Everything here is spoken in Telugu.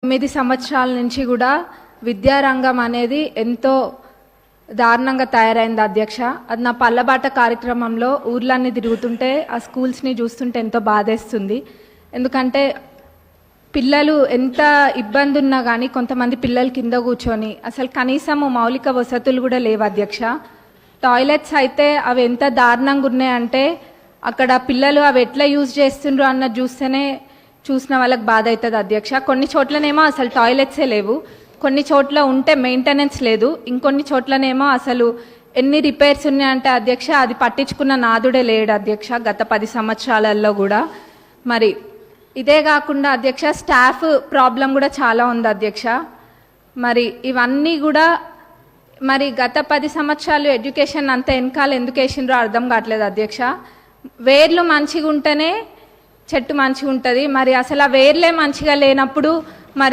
9 సంవత్సరాల నుంచి కూడా విద్యారంగం అనేది ఎంతో దారుణంగా తయారైంది అధ్యక్ష. అది నా పల్లబాట కార్యక్రమంలో ఊర్లన్నీ తిరుగుతుంటే ఆ స్కూల్స్ని చూస్తుంటే ఎంతో బాధేస్తుంది. ఎందుకంటే పిల్లలు ఎంత ఇబ్బంది ఉన్నా కానీ కొంతమంది పిల్లలు కింద కూర్చొని అసలు కనీసం మౌలిక వసతులు కూడా లేవు అధ్యక్ష. టాయిలెట్స్ అయితే అవి ఎంత దారుణంగా ఉన్నాయంటే అక్కడ పిల్లలు అవి ఎట్లా యూజ్ చేస్తుండ్రు అన్నది చూస్తేనే చూసిన వాళ్ళకి బాధ అవుతుంది అధ్యక్ష. కొన్ని చోట్లనేమో అసలు టాయిలెట్సే లేవు, కొన్ని చోట్ల ఉంటే మెయింటెనెన్స్ లేదు, ఇంకొన్ని చోట్లనేమో అసలు ఎన్ని రిపేర్స్ ఉన్నాయంటే అధ్యక్ష అది పట్టించుకున్న నాదుడే లేడు అధ్యక్ష గత 10 సంవత్సరాలలో కూడా. మరి ఇదే కాకుండా అధ్యక్ష స్టాఫ్ ప్రాబ్లం కూడా చాలా ఉంది అధ్యక్ష. మరి ఇవన్నీ కూడా మరి గత 10 సంవత్సరాలు ఎడ్యుకేషన్ అంత వెనకాల ఎందుకు వేసిండ్రో అర్థం కావట్లేదు అధ్యక్ష. వేర్లు మంచిగా ఉంటేనే చెట్టు మంచిగా ఉంటుంది. మరి అసలు ఆ వేర్లే మంచిగా లేనప్పుడు